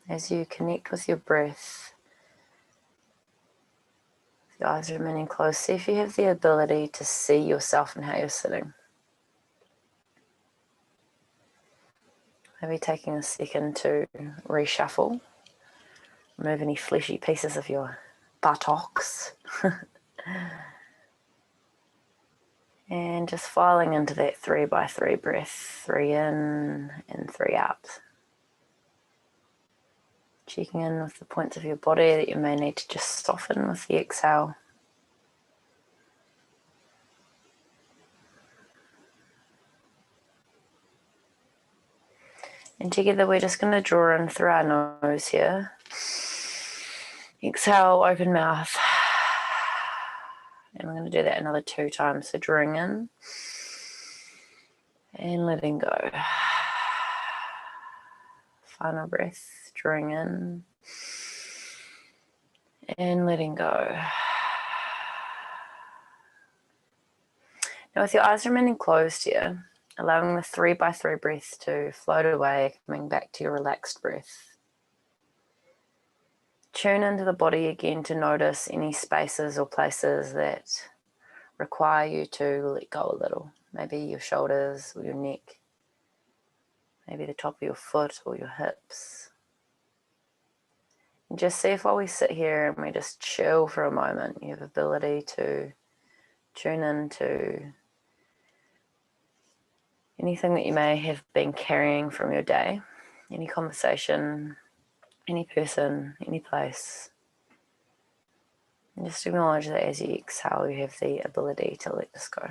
As you connect with your breath, the eyes remaining closed, see if you have the ability to see yourself and how you're sitting. Maybe taking a second to reshuffle, remove any fleshy pieces of your buttocks. And just filing into that 3 by 3 breath, 3 in and 3 out. Checking in with the points of your body that you may need to just soften with the exhale. And together we're just going to draw in through our nose here. Exhale, open mouth. And we're going to do that another 2 times. So drawing in and letting go. Final breath, drawing in and letting go. Now with your eyes remaining closed here, allowing the 3 by 3 breath to float away, coming back to your relaxed breath. Tune into the body again to notice any spaces or places that require you to let go a little. Maybe your shoulders or your neck, maybe the top of your foot or your hips. And just see if while we sit here and we just chill for a moment, you have ability to tune into anything that you may have been carrying from your day, any conversation, any person, any place. And just acknowledge that as you exhale, you have the ability to let this go.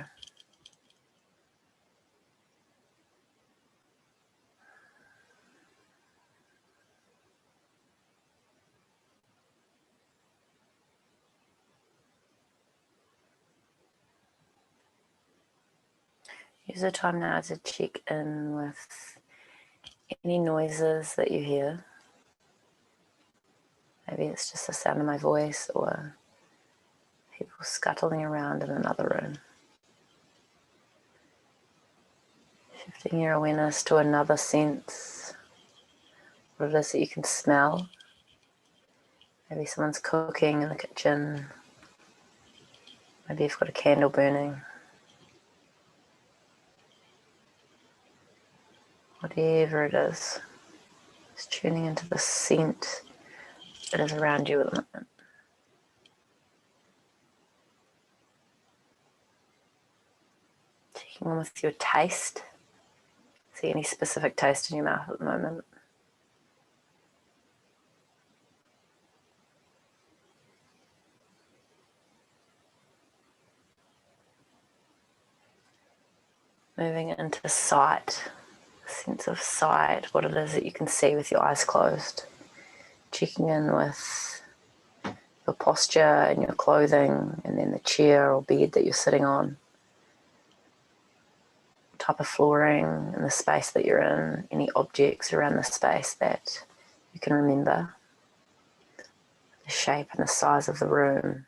Use the time now to check in with any noises that you hear. Maybe it's just the sound of my voice or people scuttling around in another room. Shifting your awareness to another sense, what it is that you can smell. Maybe someone's cooking in the kitchen. Maybe you've got a candle burning. Whatever it is, just tuning into the scent that is around you at the moment. Checking in with your taste. See any specific taste in your mouth at the moment. Moving into sight, sense of sight, what it is that you can see with your eyes closed. Checking in with your posture and your clothing, and then the chair or bed that you're sitting on. Type of flooring and the space that you're in, any objects around the space that you can remember. The shape and the size of the room.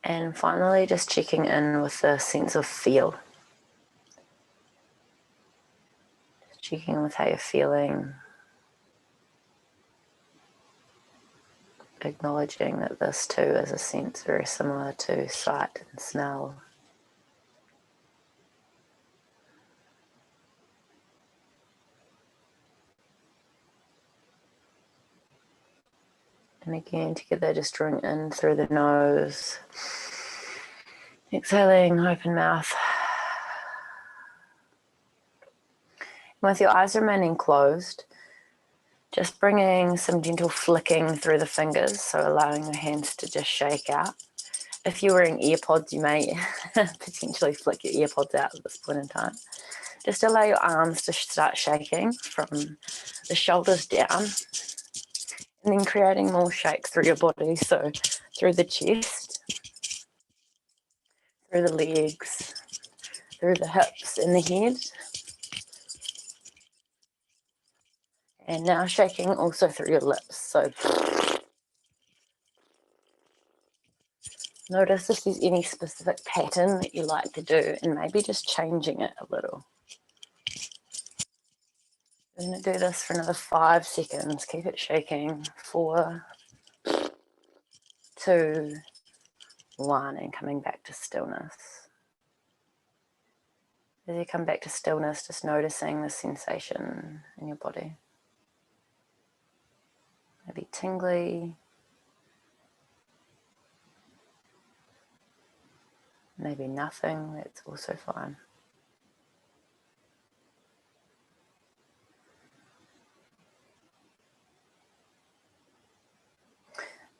And finally, just checking in with the sense of feel. Just checking in with how you're feeling. Acknowledging that this too is a sense very similar to sight and smell. And again, together, just drawing in through the nose. Exhaling, open mouth. And with your eyes remaining closed, just bringing some gentle flicking through the fingers, so allowing your hands to just shake out. If you're wearing earpods, you may potentially flick your earpods out at this point in time. Just allow your arms to start shaking from the shoulders down, and then creating more shake through your body, so through the chest, through the legs, through the hips and the head. And now shaking also through your lips, so Notice if there's any specific pattern that you like to do and maybe just changing it a little. I'm going to do this for another 5 seconds. Keep it shaking. 4, 2, 1, and coming back to stillness. As you come back to stillness, just noticing the sensation in your body. Maybe tingly. Maybe nothing. That's also fine.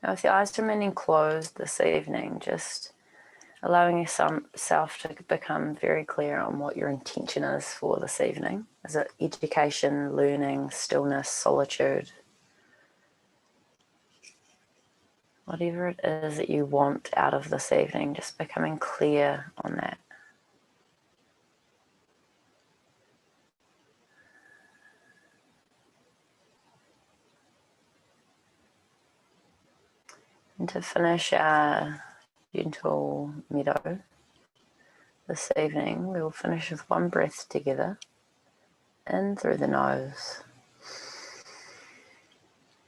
Now, with your eyes remaining closed this evening, just allowing yourself to become very clear on what your intention is for this evening. Is it education, learning, stillness, solitude? Whatever it is that you want out of this evening, just becoming clear on that. And to finish our gentle meadow this evening, we will finish with one breath together. In through the nose,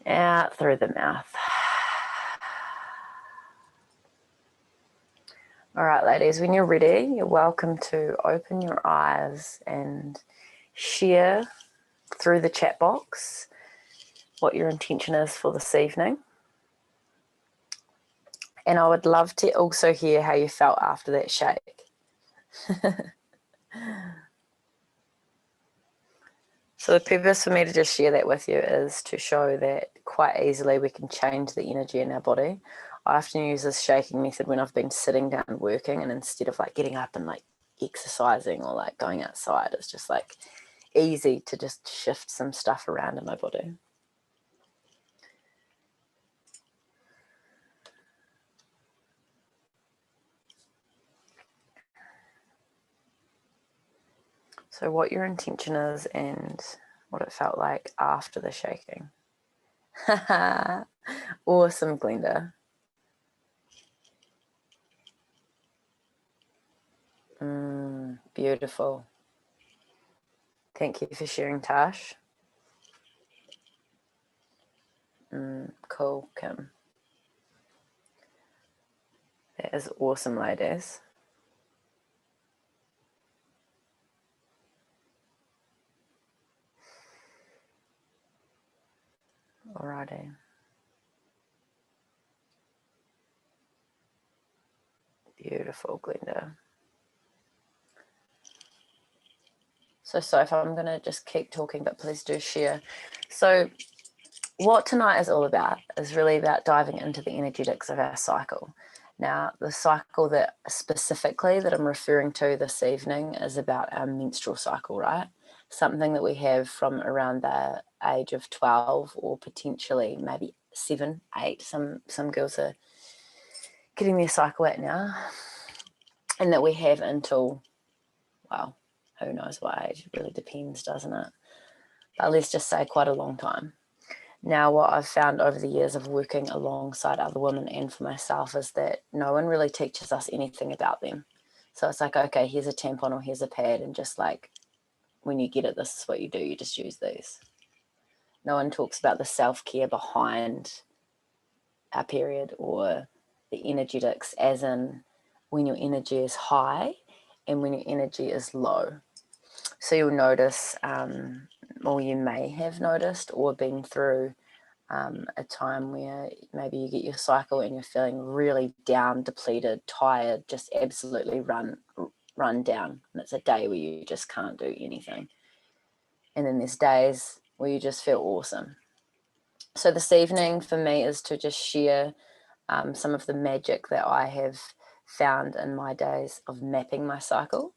out through the mouth. All right, ladies, when you're ready, you're welcome to open your eyes and share through the chat box what your intention is for this evening. And I would love to also hear how you felt after that shake. So the purpose for me to just share that with you is to show that quite easily we can change the energy in our body. I often use this shaking method when I've been sitting down working, and instead of like getting up and like exercising or like going outside, it's just like easy to just shift some stuff around in my body. So what your intention is and what it felt like after the shaking. Awesome, Glenda. Beautiful. Thank you for sharing, Tash. Cool, Kim. That is awesome, ladies. Alrighty. Beautiful, Glenda. So far, I'm going to just keep talking, but please do share. So what tonight is all about is really about diving into the energetics of our cycle. Now, the cycle that specifically that I'm referring to this evening is about our menstrual cycle, right? Something that we have from around the age of 12 or potentially maybe 7, 8. Some girls are getting their cycle at now. And that we have until, well, who knows what age. It really depends, doesn't it? But let's just say quite a long time. Now, what I've found over the years of working alongside other women and for myself is that no one really teaches us anything about them. So it's like, okay, here's a tampon or here's a pad, and just like, when you get it, this is what you do. You just use these. No one talks about the self-care behind our period or the energetics, as in when your energy is high and when your energy is low. So you'll notice, or you may have noticed or been through a time where maybe you get your cycle and you're feeling really down, depleted, tired, just absolutely run down. And it's a day where you just can't do anything. And then there's days where you just feel awesome. So this evening for me is to just share some of the magic that I have found in my days of mapping my cycle.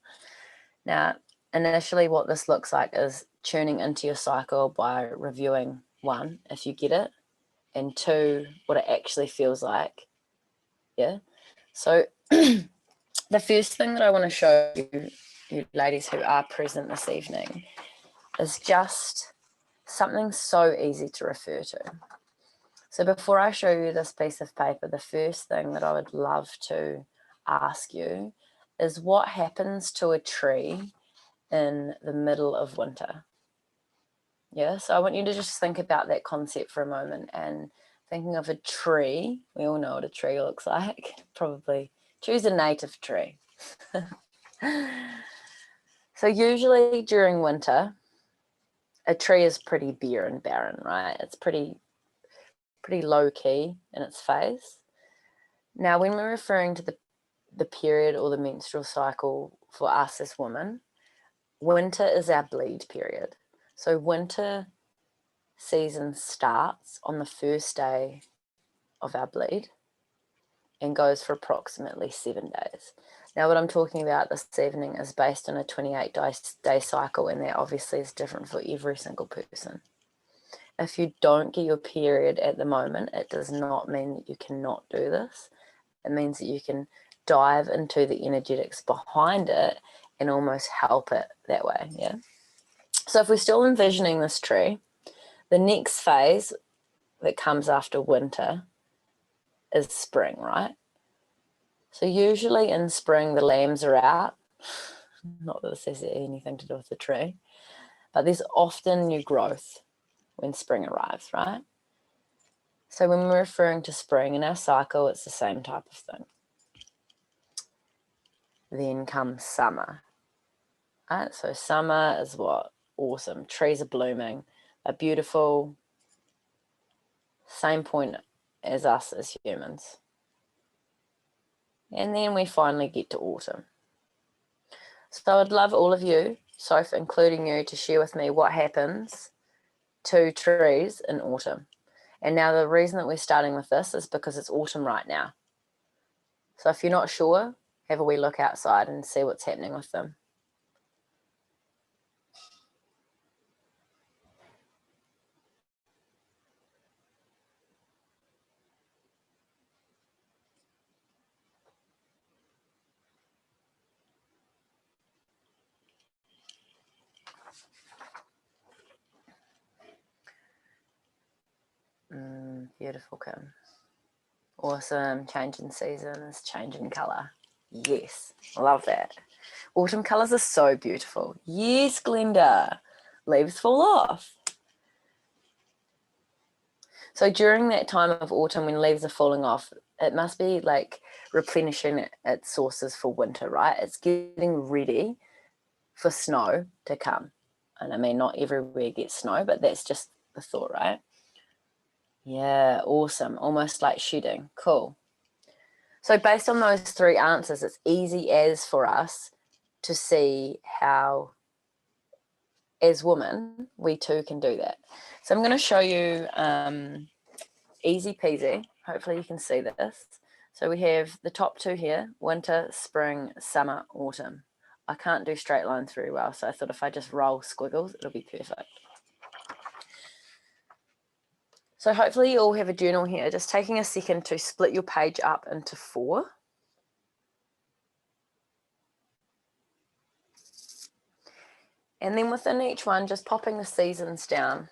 Now, initially what this looks like is tuning into your cycle by reviewing, 1, if you get it, and 2, what it actually feels like. Yeah. So the first thing that I want to show you ladies who are present this evening is just something so easy to refer to. So before I show you this piece of paper, the first thing that I would love to ask you is what happens to a tree in the middle of winter? Yeah, so I want you to just think about that concept for a moment, and thinking of a tree, we all know what a tree looks like. Probably choose a native tree. So usually during winter, a tree is pretty bare and barren, right? It's pretty low key in its phase. Now, when we're referring to the period or the menstrual cycle for us as women, winter is our bleed period. So winter season starts on the first day of our bleed and goes for approximately 7 days. Now, what I'm talking about this evening is based on a 28-day cycle, and that obviously is different for every single person. If you don't get your period at the moment, it does not mean that you cannot do this. It means that you can dive into the energetics behind it and almost help it that way, yeah? So if we're still envisioning this tree, the next phase that comes after winter is spring, right? So usually in spring, the lambs are out. Not that this has anything to do with the tree, but there's often new growth when spring arrives, right? So when we're referring to spring in our cycle, it's the same type of thing. Then comes summer, right? So summer is what? Awesome. Trees are blooming. They're beautiful. Same point as us as humans. And then we finally get to autumn. So I'd love all of you, Soph, including you, to share with me what happens to trees in autumn. And now the reason that we're starting with this is because it's autumn right now. So if you're not sure, have a wee look outside and see what's happening with them. Beautiful, Kim. Awesome. Changing seasons, changing colour. Yes, love that. Autumn colours are so beautiful. Yes, Glenda. Leaves fall off. So during that time of autumn when leaves are falling off, it must be like replenishing its sources for winter, right? It's getting ready for snow to come. And I mean, not everywhere gets snow, but that's just the thought, right? Yeah, awesome. Almost like shooting. Cool. So based on those three answers, it's easy as for us to see how, as women, we too can do that. So I'm going to show you easy peasy. Hopefully you can see this. So we have the top two here, winter, spring, summer, autumn. I can't do straight lines very well, so I thought if I just roll squiggles, it'll be perfect. So hopefully you all have a journal here, just taking a second to split your page up into 4. And then within each one, just popping the seasons down.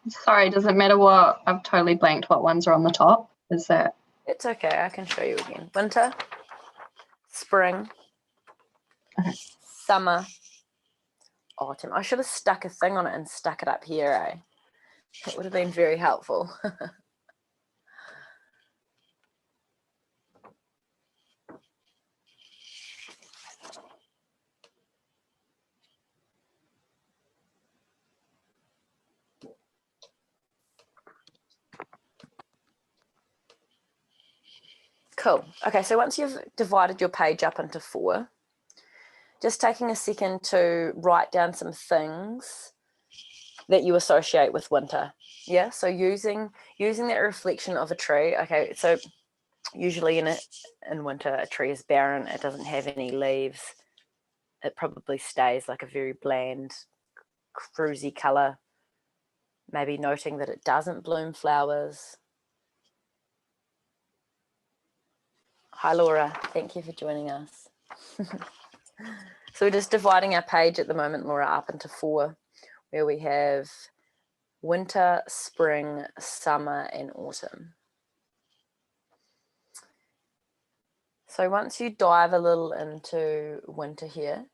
Sorry, does it matter what? I've totally blanked what ones are on the top. Is that? It's okay, I can show you again. Winter, spring, summer, autumn. I should have stuck a thing on it and stuck it up here, eh? It would have been very helpful. Cool. Okay, so once you've divided your page up into 4, just taking a second to write down some things that you associate with winter. Yeah, so using that reflection of a tree. Okay, so usually in winter, a tree is barren. It doesn't have any leaves. It probably stays like a very bland, cruisy color. Maybe noting that it doesn't bloom flowers. Hi, Laura. Thank you for joining us. So we're just dividing our page at the moment, Laura, up into 4. where we have winter, spring, summer, and autumn. So once you dive a little into winter here,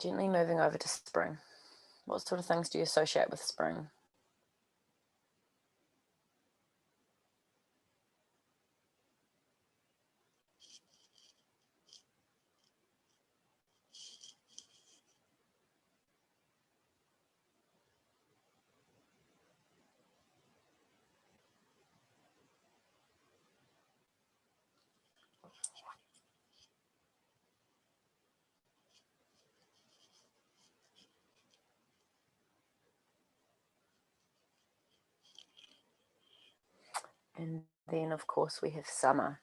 gently moving over to spring. What sort of things do you associate with spring? And then, of course, we have summer.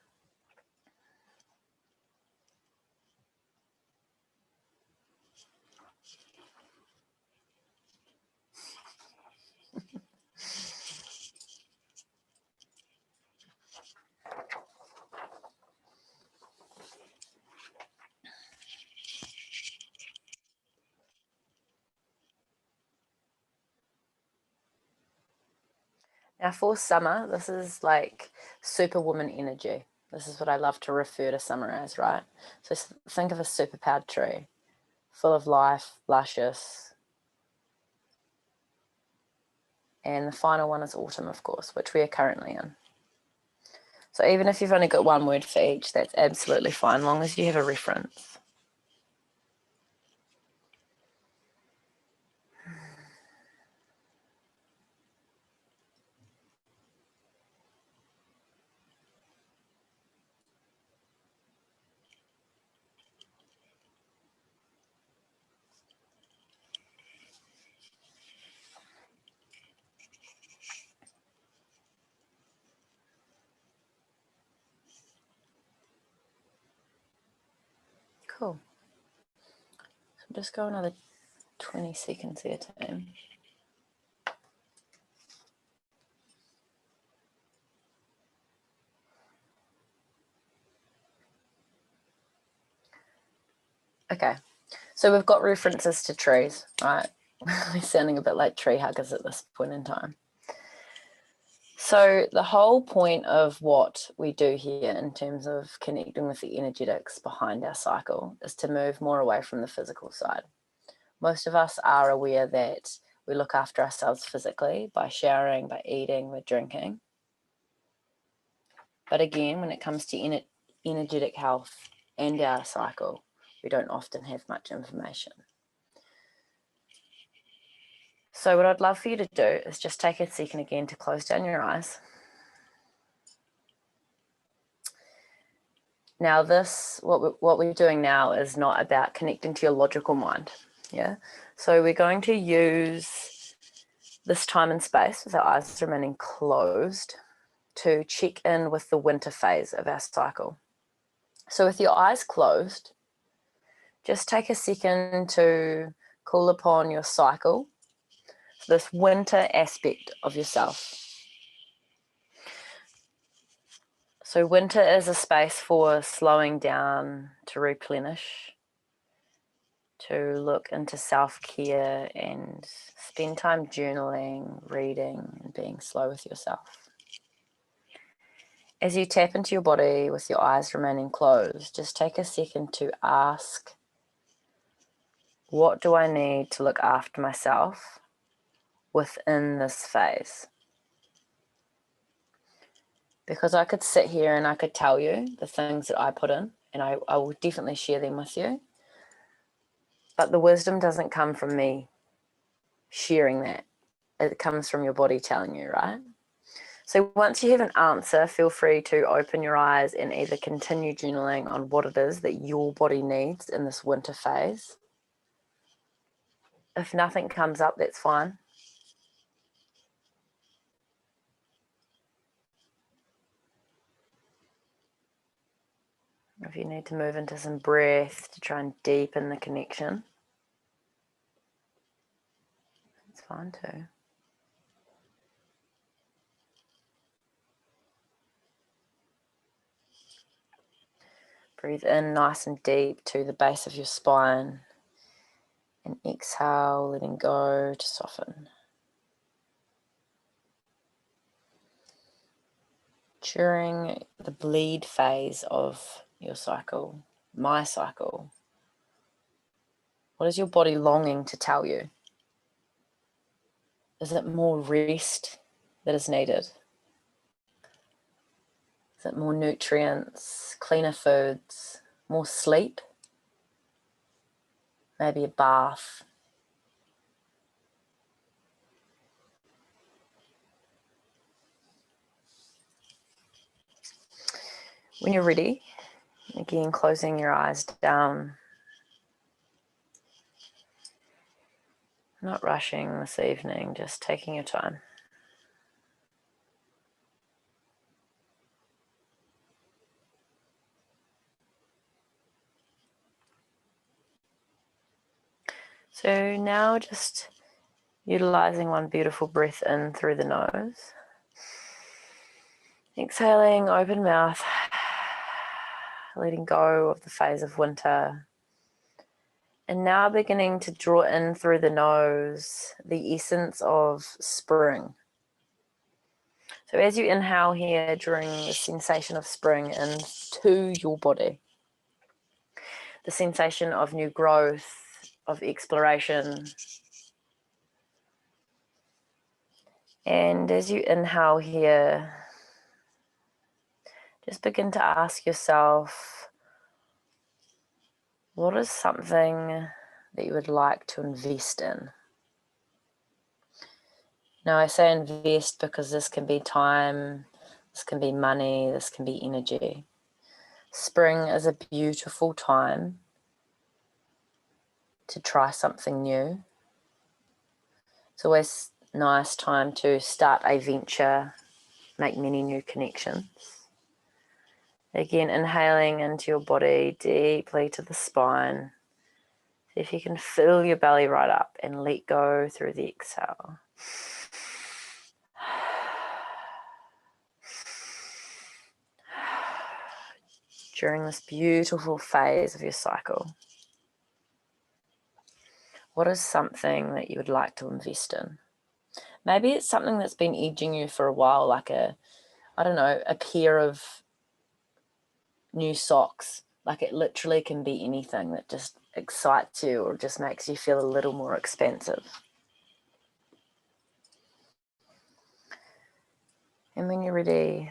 Now for summer, this is like superwoman energy. This is what I love to refer to summer as, right? So think of a superpowered tree, full of life, luscious. And the final one is autumn, of course, which we are currently in. So even if you've only got one word for each, that's absolutely fine, long as you have a reference. Cool. So just go another 20 seconds here, team. Okay, so we've got references to trees, right? We're sounding a bit like tree huggers at this point in time. So the whole point of what we do here in terms of connecting with the energetics behind our cycle is to move more away from the physical side. Most of us are aware that we look after ourselves physically by showering, by eating, by drinking. But again, when it comes to energetic health and our cycle, we don't often have much information. So what I'd love for you to do is just take a second again to close down your eyes. Now this, what we're doing now is not about connecting to your logical mind, yeah? So we're going to use this time and space with our eyes remaining closed to check in with the winter phase of our cycle. So with your eyes closed, just take a second to call upon your cycle, this winter aspect of yourself. So winter is a space for slowing down, to replenish, to look into self-care and spend time journaling, reading, and being slow with yourself. As you tap into your body with your eyes remaining closed, just take a second to ask, what do I need to look after myself within this phase? Because I could sit here and I could tell you the things that I put in, and I will definitely share them with you. But the wisdom doesn't come from me sharing that. It comes from your body telling you, right? So once you have an answer, feel free to open your eyes and either continue journaling on what it is that your body needs in this winter phase. If nothing comes up, that's fine. If you need to move into some breath to try and deepen the connection, it's fine too. Breathe in nice and deep to the base of your spine. And exhale, letting go to soften. During the bleed phase of your cycle, my cycle, what is your body longing to tell you? Is it more rest that is needed? Is it more nutrients, cleaner foods, more sleep? Maybe a bath? When you're ready, again, closing your eyes down. Not rushing this evening, just taking your time. So now just utilizing one beautiful breath in through the nose. Exhaling, open mouth, letting go of the phase of winter. And now beginning to draw in through the nose the essence of spring. So as you inhale here, drawing the sensation of spring into your body, the sensation of new growth, of exploration. And as you inhale here, just begin to ask yourself, what is something that you would like to invest in? Now I say invest because this can be time, this can be money, this can be energy. Spring is a beautiful time to try something new. It's always a nice time to start a venture, make many new connections. Again, inhaling into your body deeply to the spine. See if you can fill your belly right up and let go through the exhale. During this beautiful phase of your cycle, what is something that you would like to invest in? Maybe it's something that's been edging you for a while, like a pair of new socks. Like it literally can be anything that just excites you or just makes you feel a little more expansive. And when you're ready,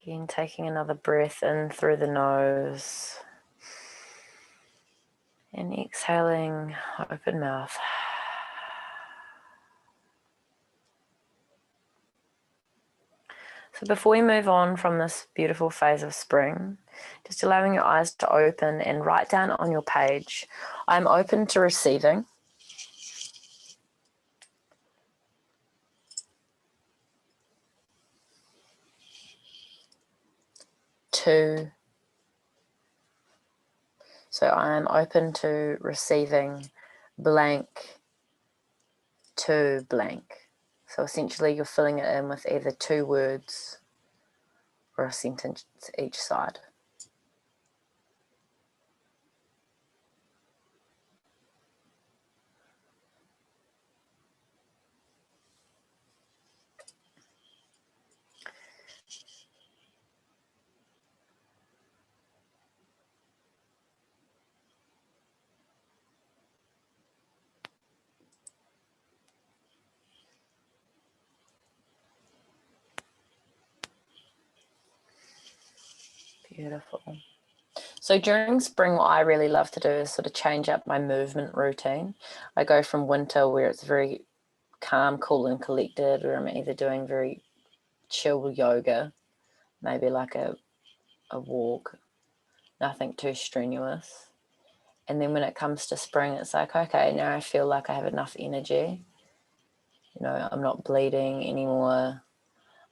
again, taking another breath in through the nose and exhaling, open mouth. So before we move on from this beautiful phase of spring, just allowing your eyes to open and write down on your page, I'm open to receiving. To. So I'm open to receiving blank to blank. So essentially you're filling it in with either two words or a sentence each side. Beautiful. So during spring, what I really love to do is sort of change up my movement routine. I go from winter where it's very calm, cool and collected, where I'm either doing very chill yoga, maybe like a walk, nothing too strenuous. And then when it comes to spring, it's like, okay, now I feel like I have enough energy. You know, I'm not bleeding anymore.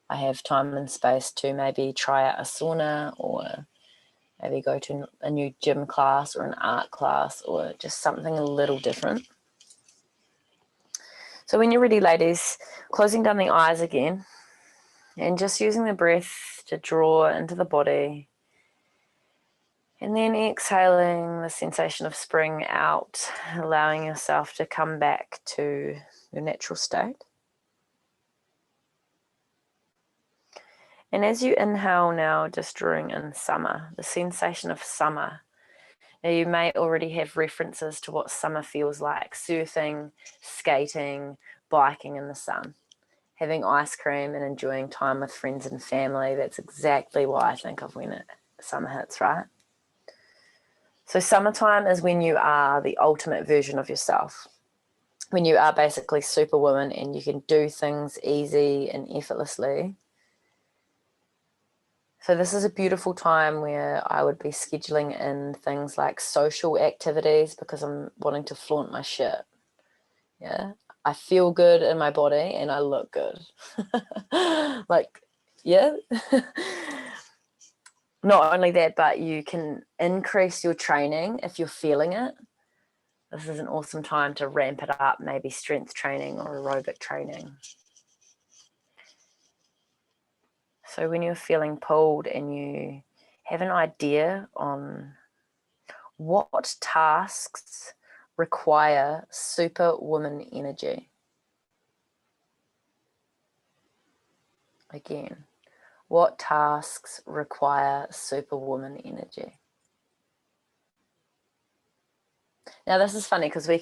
I have time and space to maybe try out a sauna or maybe go to a new gym class or an art class or just something a little different. So when you're ready, ladies, closing down the eyes again. And just using the breath to draw into the body. And then exhaling the sensation of spring out, allowing yourself to come back to your natural state. And as you inhale now, just drawing in summer, the sensation of summer. Now you may already have references to what summer feels like: surfing, skating, biking in the sun, having ice cream and enjoying time with friends and family. That's exactly what I think of when summer hits, right? So summertime is when you are the ultimate version of yourself, when you are basically superwoman and you can do things easy and effortlessly. So this is a beautiful time where I would be scheduling in things like social activities because I'm wanting to flaunt my shit. Yeah, I feel good in my body and I look good. Like, yeah. Not only that, but you can increase your training if you're feeling it. This is an awesome time to ramp it up, maybe strength training or aerobic training. So when you're feeling pulled and you have an idea on what tasks require superwoman energy. Again, what tasks require superwoman energy? Now this is funny because we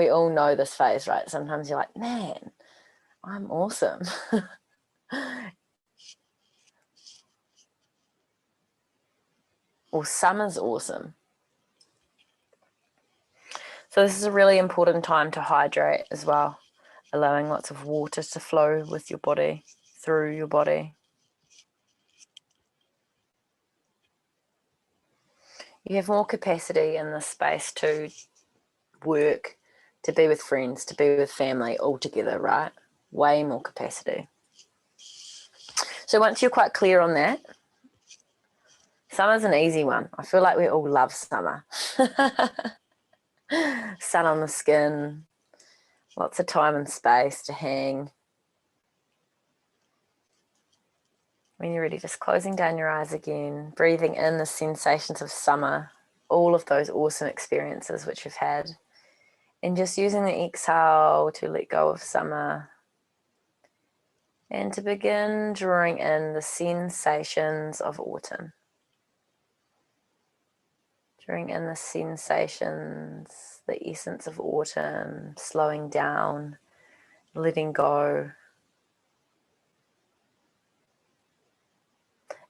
all know this phase, right? Sometimes you're like, man, I'm awesome. Or summer's awesome. So this is a really important time to hydrate as well, allowing lots of water to flow with your body, through your body. You have more capacity in this space to work, to be with friends, to be with family all together, right? Way more capacity. So once you're quite clear on that, summer's an easy one. I feel like we all love summer. Sun on the skin, lots of time and space to hang. When you're ready, just closing down your eyes again, breathing in the sensations of summer, all of those awesome experiences which you've had, and just using the exhale to let go of summer and to begin drawing in the sensations of autumn. Drawing in the sensations, the essence of autumn, slowing down, letting go.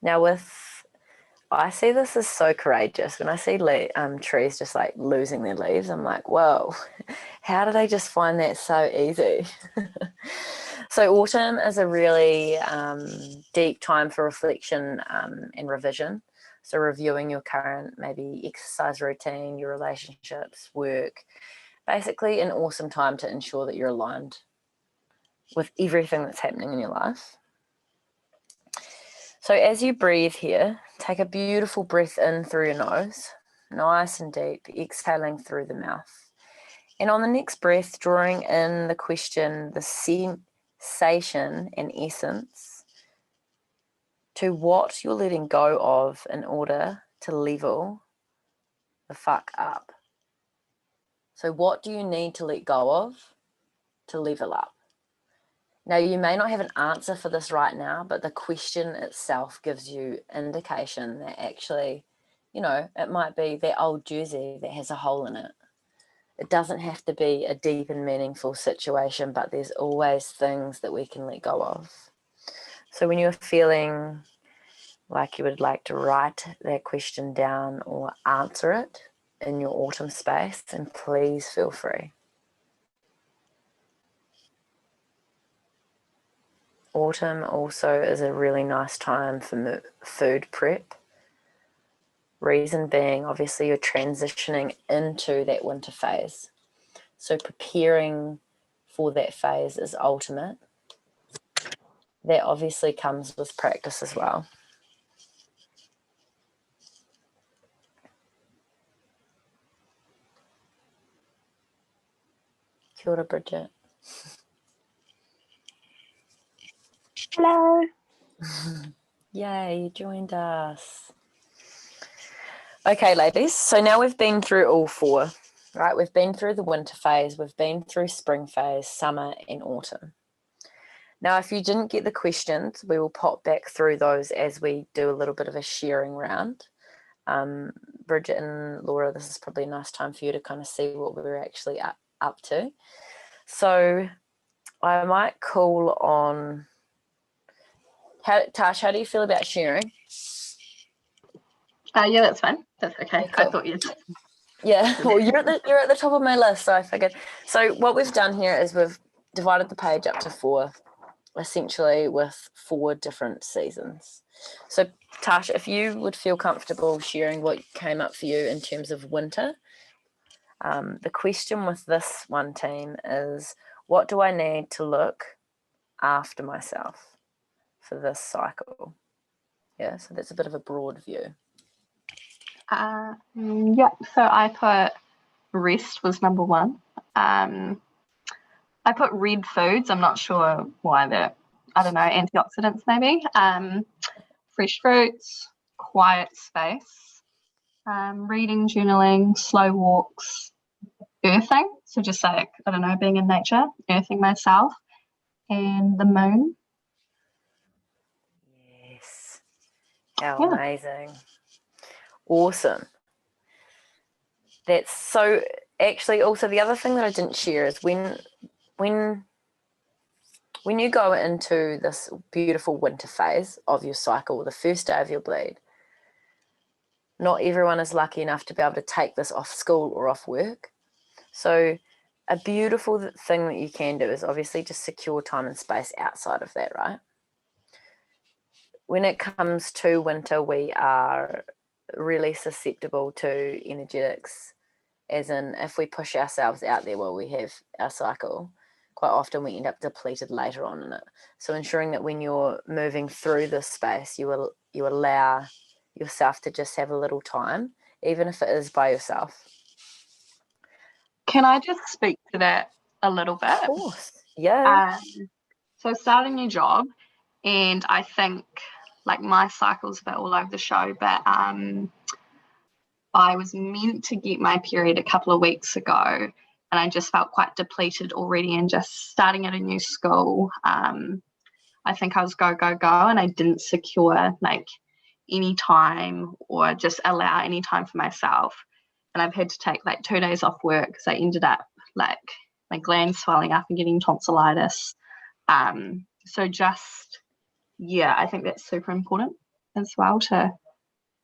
Now I see this as so courageous. When I see trees just like losing their leaves, I'm like, whoa, how did they just find that so easy? So autumn is a really deep time for reflection and revision. So reviewing your current maybe exercise routine, your relationships, work, basically an awesome time to ensure that you're aligned with everything that's happening in your life. So as you breathe here, take a beautiful breath in through your nose, nice and deep, exhaling through the mouth. And on the next breath, drawing in the question, the sensation and essence to what you're letting go of in order to level the fuck up. So what do you need to let go of to level up? Now, you may not have an answer for this right now, but the question itself gives you indication that actually, it might be that old jersey that has a hole in it. It doesn't have to be a deep and meaningful situation, but there's always things that we can let go of. So when you're feeling like you would like to write that question down or answer it in your autumn space, then please feel free. Autumn also is a really nice time for food prep. Reason being, obviously, you're transitioning into that winter phase. So preparing for that phase is ultimate. That obviously comes with practice as well. Kia ora, Bridget. Hello. Yay, you joined us. Okay, ladies. So now we've been through all four, right? We've been through the winter phase, we've been through spring phase, summer, and autumn. Now, if you didn't get the questions, we will pop back through those as we do a little bit of a sharing round. Bridget and Laura, this is probably a nice time for you to kind of see what we're actually up to. So I might call on Tash, how do you feel about sharing? Yeah, that's fine. That's okay. Yeah, cool. I thought you'd. Yeah, well, you're at the top of my list, so I figured. So what we've done here is we've divided the page up to four, essentially with 4 different seasons. So Tash, if you would feel comfortable sharing what came up for you in terms of winter. The question with this one team is, what do I need to look after myself for this cycle? Yeah, so that's a bit of a broad view. Yeah, so I put rest was number 1. I put red foods. I'm not sure why that. I don't know, antioxidants maybe. Fresh fruits, quiet space, reading, journaling, slow walks, earthing. So just like, I don't know, being in nature, earthing myself, and the moon. Yes. How amazing. Awesome. That's so, actually, also the other thing that I didn't share is when you go into this beautiful winter phase of your cycle, the first day of your bleed, not everyone is lucky enough to be able to take this off school or off work. So a beautiful thing that you can do is obviously just secure time and space outside of that, right? When it comes to winter, we are really susceptible to energetics, as in if we push ourselves out there while we have our cycle, quite often we end up depleted later on in it. So ensuring that when you're moving through this space, you allow yourself to just have a little time, even if it is by yourself. Can I just speak to that a little bit? Of course. Yeah. So start a new job, and I think like my cycle's a bit all over the show, but I was meant to get my period a couple of weeks ago, and I just felt quite depleted already. And just starting at a new school, I think I was go, and I didn't secure like any time or just allow any time for myself. And I've had to take like 2 days off work because I ended up like my glands swelling up and getting tonsillitis. So just, yeah, I think that's super important as well to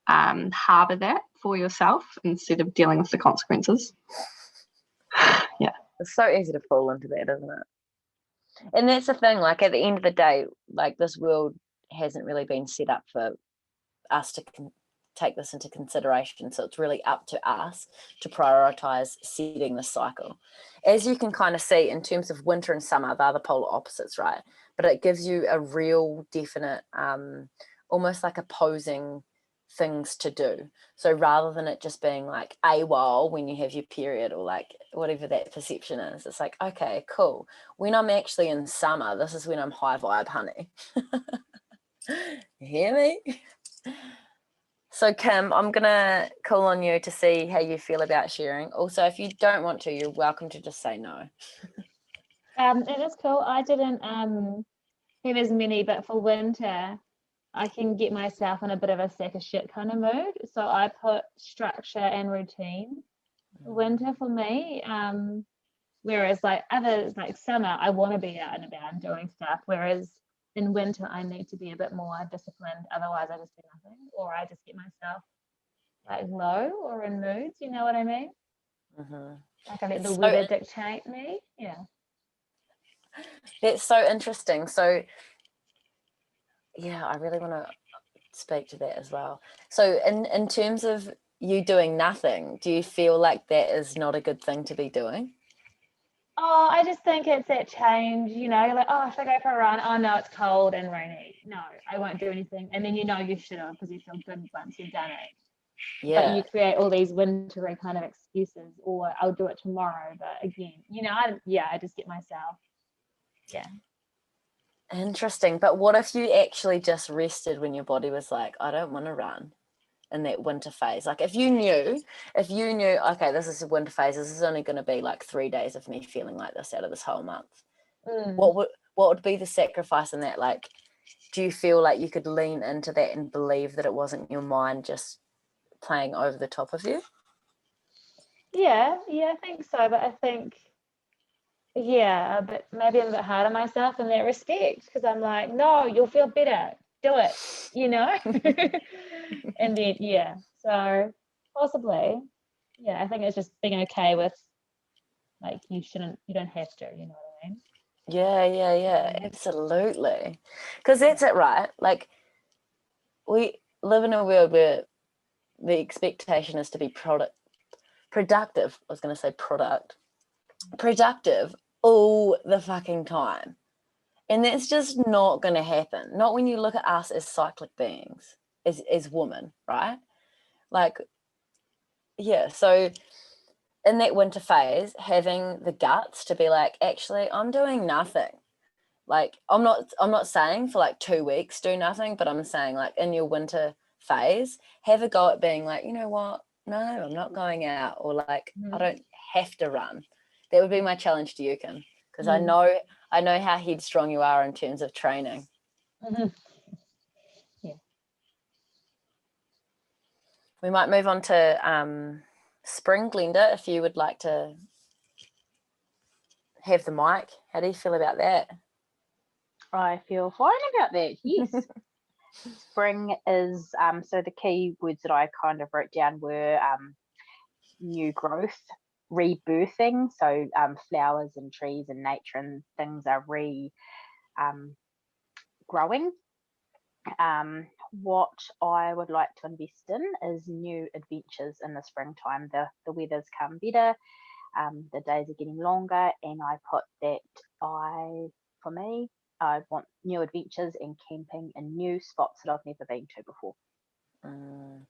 harbour that for yourself instead of dealing with the consequences. Yeah. It's so easy to fall into that, isn't it? And that's the thing, like at the end of the day, like this world hasn't really been set up for us to take this into consideration. So it's really up to us to prioritize setting the cycle. As you can kind of see in terms of winter and summer, they're the polar opposites, right? But it gives you a real definite, almost like opposing things to do. So rather than it just being like AWOL when you have your period or like whatever that perception is, it's like, okay, cool. When I'm actually in summer, this is when I'm high vibe, honey. You hear me? So Kim, I'm gonna call on you to see how you feel about sharing. Also, if you don't want to, you're welcome to just say no. It is cool. I didn't have as many, but for winter, I can get myself in a bit of a sack of shit kind of mood. So I put structure and routine. Winter for me, whereas like others, like summer, I want to be out and about and doing stuff. Whereas in winter, I need to be a bit more disciplined. Otherwise, I just do nothing, or I just get myself like low or in moods. You know what I mean? Mm-hmm. Like I let the weather dictate me. Yeah. That's so interesting. So yeah, I really want to speak to that as well. So in terms of you doing nothing, do you feel like that is not a good thing to be doing? Oh, I just think it's that change, you know, like, oh, if I go for a run, oh no, it's cold and rainy. No, I won't do anything. And then you know you should have because you feel good once you've done it. Yeah. But you create all these wintry kind of excuses, or I'll do it tomorrow. But again, you know, I just get myself. Yeah. Interesting. But what if you actually just rested when your body was like, I don't want to run in that winter phase? Like if you knew, okay, this is a winter phase, this is only going to be like 3 days of me feeling like this out of this whole month. What would be the sacrifice in that? Like, do you feel like you could lean into that and believe that it wasn't your mind just playing over the top of you? Yeah, I think so. But I think, yeah, but maybe I'm a bit hard on myself in that respect, because I'm like, no, you'll feel better. Do it, you know? And then, yeah, so possibly, yeah, I think it's just being okay with, like, you don't have to, you know what I mean? Yeah, absolutely. Because that's it, right? Like, we live in a world where the expectation is to be productive. I was going to say productive all the fucking time. And that's just not going to happen. Not when you look at us as cyclic beings, as women, right? Like, yeah, so in that winter phase, having the guts to be like, actually, I'm doing nothing. Like, I'm not saying for like 2 weeks do nothing, but I'm saying like in your winter phase, have a go at being like, you know what? No, I'm not going out, or like I don't have to run. That would be my challenge to you, Kim, because I know how headstrong you are in terms of training. Yeah. We might move on to spring, Glenda, if you would like to have the mic. How do you feel about that? I feel fine about that. Yes. Spring is so the key words that I kind of wrote down were new growth, rebirthing. So flowers and trees and nature and things are growing. What I would like to invest in is new adventures in the springtime. The weather's come better, the days are getting longer, and I put that for me, I want new adventures and camping in new spots that I've never been to before.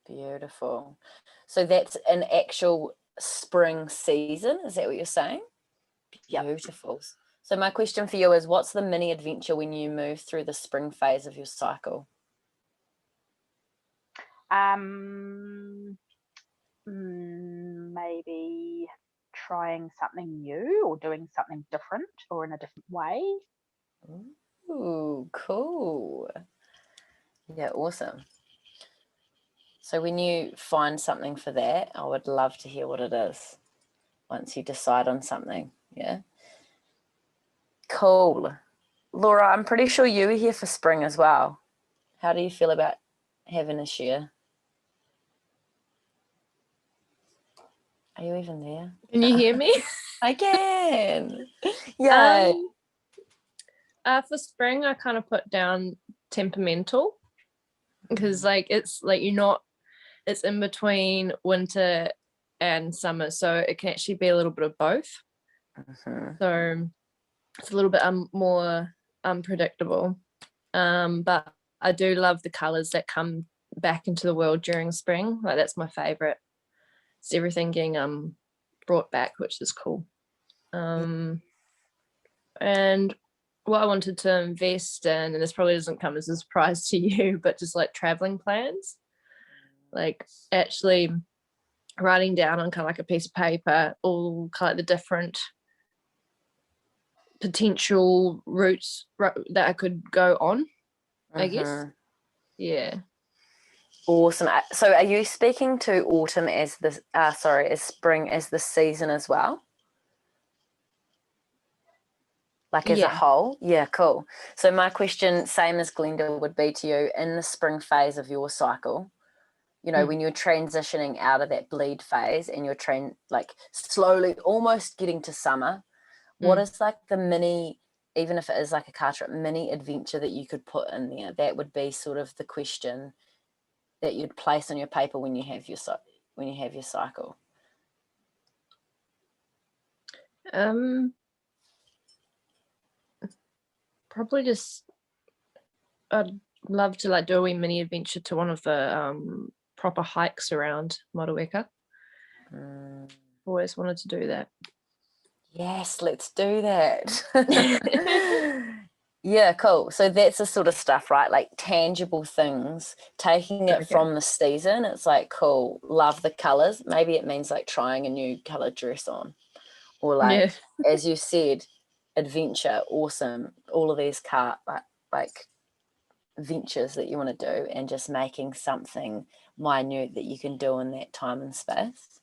Beautiful. So that's an actual spring season, is that what you're saying? Beautiful. Yep. So my question for you is, what's the mini adventure when you move through the spring phase of your cycle? Maybe trying something new or doing something different or in a different way. Ooh, cool. Yeah, awesome. So when you find something for that, I would love to hear what it is once you decide on something. Yeah. Cool. Laura, I'm pretty sure you were here for spring as well. How do you feel about having a share? Are you even there? Can you hear me? I can. Yeah. For spring, I kind of put down temperamental, because like it's like it's in between winter and summer, so it can actually be a little bit of both. So it's a little bit more unpredictable. But I do love the colors that come back into the world during spring. Like that's my favorite. It's everything getting brought back, which is cool. And what I wanted to invest in, and this probably doesn't come as a surprise to you, but just like traveling plans, like actually writing down on kind of like a piece of paper all kind of the different potential routes that I could go on, I guess. Yeah. Awesome. So are you speaking to autumn as as spring as the season as well? Like as a whole? Yeah, cool. So my question, same as Glenda, would be to you in the spring phase of your cycle, you know, when you're transitioning out of that bleed phase and you're like slowly almost getting to summer, what is like the mini, even if it is like a car trip, mini adventure that you could put in there? That would be sort of the question that you'd place on your paper when you have your cycle. Probably just I'd love to like do a wee mini adventure to one of the proper hikes around Motueka. Always wanted to do that. Yes, let's do that. Yeah, cool. So that's the sort of stuff, right? Like tangible things, taking it from the season. It's like, cool, love the colors. Maybe it means like trying a new color dress on. Or like, Yeah. as you said, adventure, awesome. All of these like ventures that you want to do, and just making something minute that you can do in that time and space.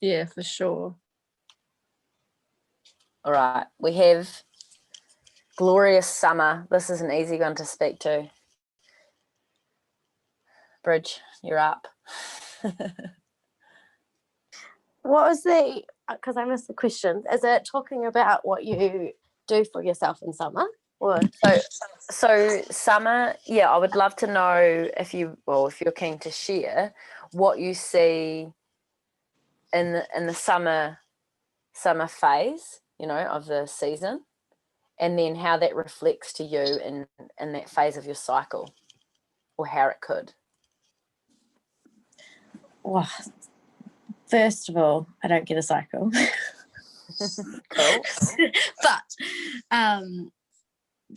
Yeah, for sure. All right, we have Glorious Summer. This is an easy one to speak to. Bridge, you're up. What was the, because I missed the question, is it talking about what you do for yourself in summer? Or So summer, yeah, I would love to know if you're keen to share what you see in the summer phase, of the season, and then how that reflects to you in that phase of your cycle, or how it could. well, first of all, I don't get a cycle. Cool. But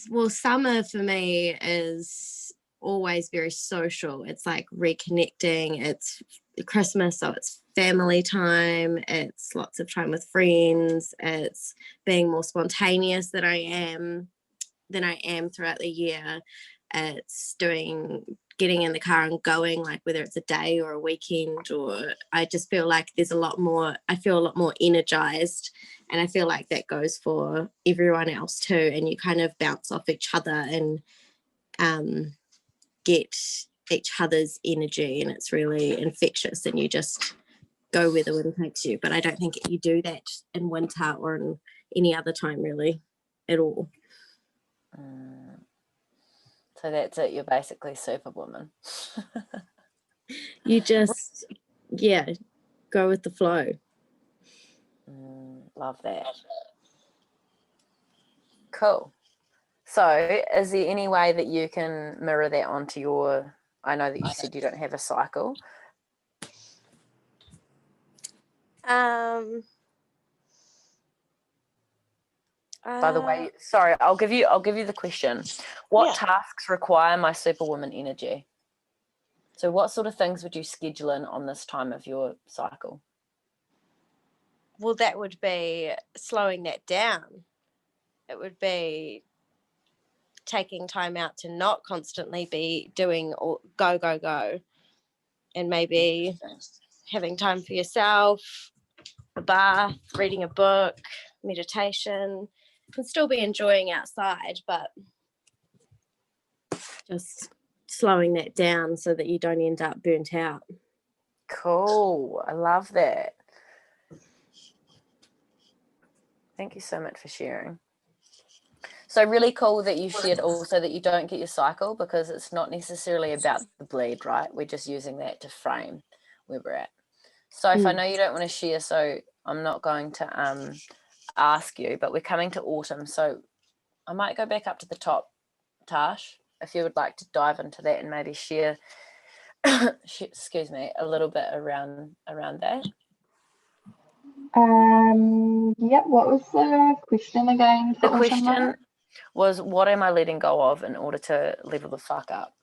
well, summer for me is always very social. It's like reconnecting. It's Christmas, so it's family time. It's lots of time with friends. It's being more spontaneous than I am throughout the year. It's getting in the car and going, like whether it's a day or a weekend, or I just feel like I feel a lot more energized, and I feel like that goes for everyone else too, and you kind of bounce off each other and get each other's energy, and it's really infectious, and you just go where the wind takes you. But I don't think you do that in winter or in any other time really at all. So that's it, you're basically Superwoman. You just go with the flow. Love that. Cool. So is there any way that you can mirror that onto I know that you said you don't have a cycle. By the way, sorry, I'll give you the question. What tasks require my Superwoman energy? So what sort of things would you schedule in on this time of your cycle? Well, that would be slowing that down. It would be taking time out to not constantly be doing or go, and maybe having time for yourself, a bath, reading a book, meditation. You can still be enjoying outside, but just slowing that down so that you don't end up burnt out. Cool. I love that. Thank you so much for sharing. So really cool that you shared also that you don't get your cycle, because it's not necessarily about the bleed, right? We're just using that to frame where we're at. So if I know you don't want to share, so I'm not going to ask you, but we're coming to autumn. So I might go back up to the top, Tash, if you would like to dive into that and maybe share, excuse me, a little bit around that. What was the question again? The question was, what am I letting go of in order to level the fuck up?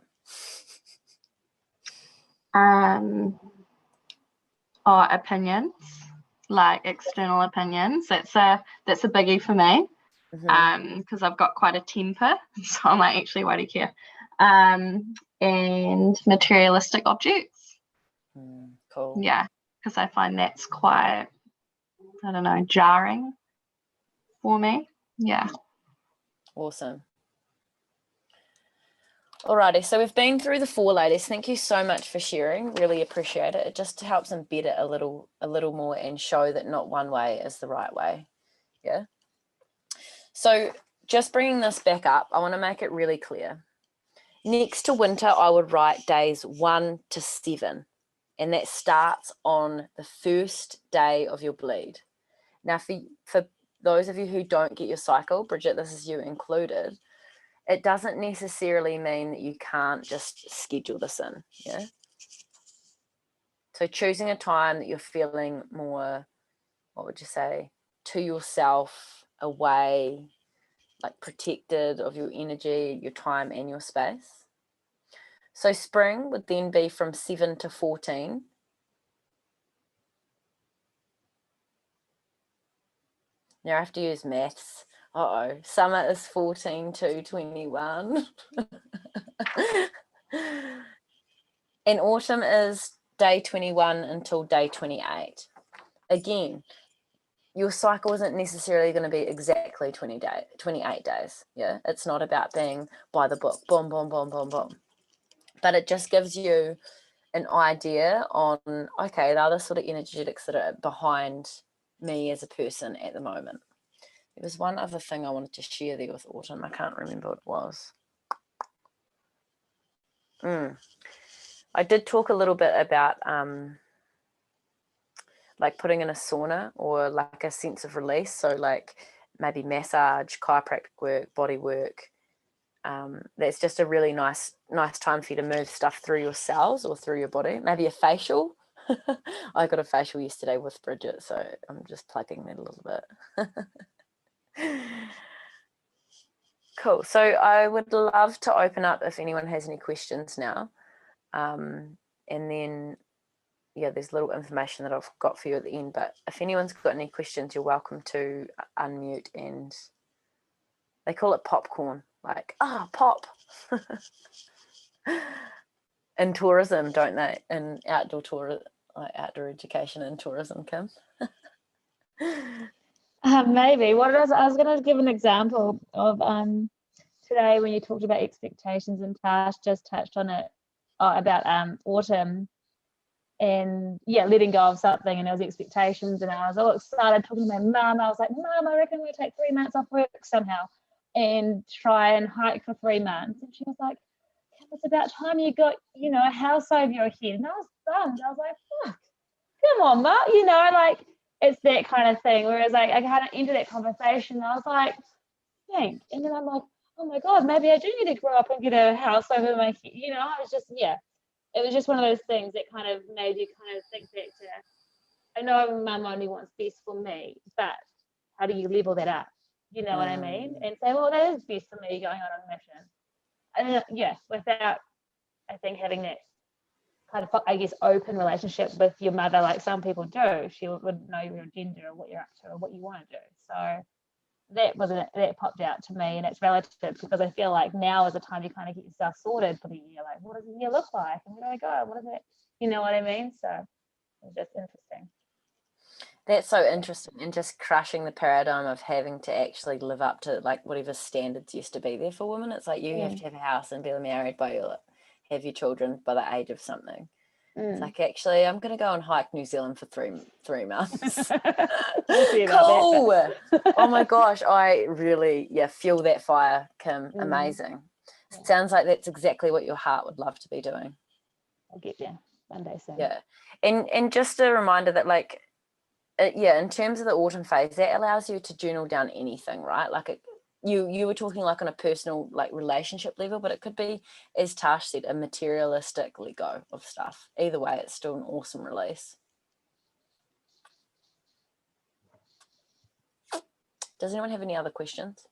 Opinions, like external opinions. That's a biggie for me. Because I've got quite a temper, so I might actually won't care. And materialistic objects. Cool. Yeah, because I find that's quite, I don't know, jarring for me. Yeah. Awesome. Alrighty, so we've been through the 4 ladies. Thank you so much for sharing. Really appreciate it. It just helps embed it a little more and show that not one way is the right way. Yeah. So just bringing this back up, I want to make it really clear. Next to winter, I would write days 1 to 7, and that starts on the first day of your bleed. Now, for those of you who don't get your cycle, Bridget, this is you included, it doesn't necessarily mean that you can't just schedule this in, yeah? So choosing a time that you're feeling more, what would you say, to yourself, away, like protected of your energy, your time and your space. So spring would then be from 7 to 14. Now I have to use maths. Uh-oh, summer is 14 to 21. And autumn is day 21 until day 28. Again, your cycle isn't necessarily going to be exactly 28 days. Yeah, it's not about being by the book, boom, boom, boom, boom, boom. But it just gives you an idea on, okay, the other sort of energetics that are behind me as a person at the moment. There was one other thing I wanted to share there with autumn. I can't remember what it was. I did talk a little bit about like putting in a sauna or like a sense of release. So like maybe massage, chiropractic work, body work. That's just a really nice time for you to move stuff through your cells or through your body. Maybe a facial. I got a facial yesterday with Bridget, so I'm just plugging that a little bit. Cool. So I would love to open up if anyone has any questions now. And then, yeah, there's little information that I've got for you at the end. But if anyone's got any questions, you're welcome to unmute, and they call it popcorn. Like, pop. In tourism, don't they? In outdoor education and tourism, Kim. Maybe. I was going to give an example of today when you talked about expectations, and Tash just touched on it about autumn and letting go of something, and there was expectations, and I was all excited talking to my mum. I was like, Mum, I reckon we'll take 3 months off work somehow and try and hike for 3 months. And she was like, it's about time you got a house over your head. And I was bummed. I was like, fuck, come on, Mum, like it's that kind of thing. Whereas like I kind of entered that conversation and I was like, thanks. And then I'm like, oh my God, maybe I do need to grow up and get a house over my head. I was just, it was just one of those things that kind of made you kind of think back to, I know Mum only wants best for me, but how do you level that up? You know what I mean? And say, well, that is best for me going on a mission. And without, I think, having that kind of, I guess, open relationship with your mother, like some people do, she would know your agenda or what you're up to or what you want to do. So that popped out to me, and it's relative because I feel like now is the time you kind of get yourself sorted for the year. Like, what does the year look like? And where do I go? What is it? You know what I mean? So it's just interesting. That's so interesting, and just crushing the paradigm of having to actually live up to like whatever standards used to be there for women. It's like you have to have a house and be married have your children by the age of something. It's like, actually, I'm going to go and hike New Zealand for three months. Cool. Oh my gosh, I really fuel that fire, Kim. Amazing. Sounds like that's exactly what your heart would love to be doing. I'll get there one day soon. Yeah, and just a reminder that like. In terms of the autumn phase, that allows you to journal down anything, right? Like you were talking like on a personal like relationship level, but it could be, as Tash said, a materialistic let go of stuff. Either way, it's still an awesome release. Does anyone have any other questions?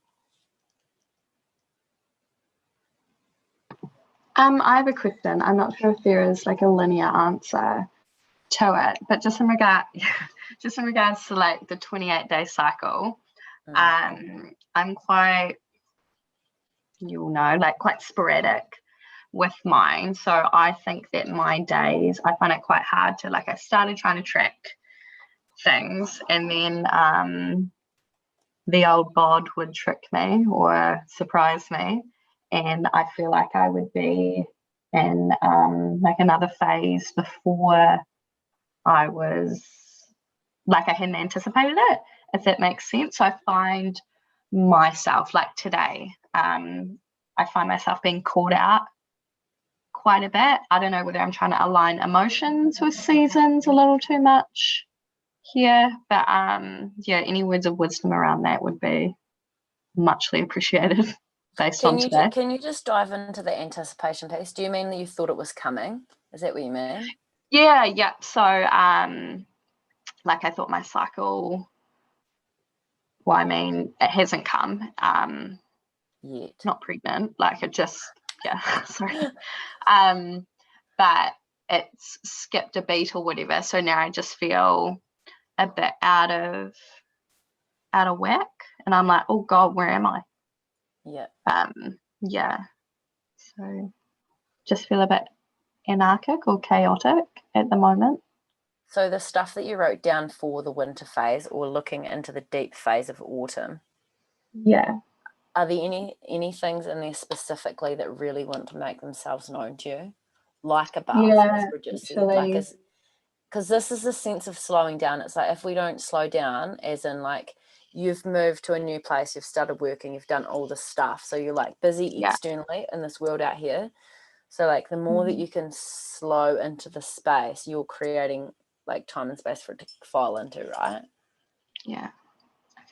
I have a question. I'm not sure if there is like a linear answer to it, but just in regards to like the 28-day cycle, I'm quite, quite sporadic with mine. So I think that my days, I find it quite hard to I started trying to track things, and then the old bod would trick me or surprise me, and I feel like I would be in another phase before I was I hadn't anticipated it, if that makes sense. So I find myself today, I find myself being called out quite a bit. I don't know whether I'm trying to align emotions with seasons a little too much here, but any words of wisdom around that would be muchly appreciated based on today. Can you just dive into the anticipation piece? Do you mean that you thought it was coming? Is that what you mean? Yeah. So I thought my cycle well, I mean, it hasn't come. Yet. Not pregnant, like it just, yeah, sorry. But it's skipped a beat or whatever. So now I just feel a bit out of whack, and I'm like, oh God, where am I? Yeah. Yeah. So just feel a bit anarchic or chaotic at the moment. So the stuff that you wrote down for the winter phase, or looking into the deep phase of autumn, Yeah. are there any things in there specifically that really want to make themselves known to you? Like a bath, as Bridget said. Like, because this is a sense of slowing down. It's like, if we don't slow down, as in like you've moved to a new place, you've started working, you've done all this stuff. So you're like busy externally in this world out here. So like the more that you can slow into the space, you're creating like time and space for it to fall into, right? Yeah.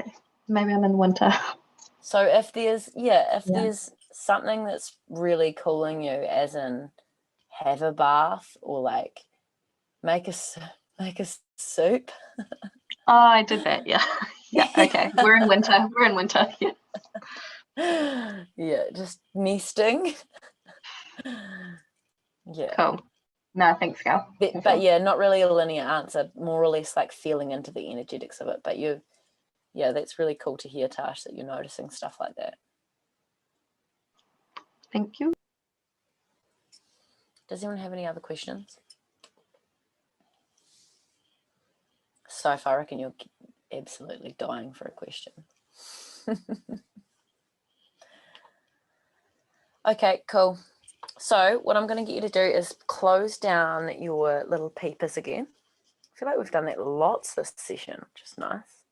Okay. Maybe I'm in winter. So if there's something that's really cooling you, as in have a bath or like make a soup. Oh, I did that. Yeah. Yeah. Okay. We're in winter. Yeah. Yeah, just nesting. Yeah. Cool. No, thanks, Gal. But yeah, not really a linear answer, more or less like feeling into the energetics of it. But that's really cool to hear, Tash, that you're noticing stuff like that. Thank you. Does anyone have any other questions? So far, I reckon you're absolutely dying for a question. Okay, cool. So what I'm going to get you to do is close down your little peepers again. I feel like we've done that lots this session, which is nice.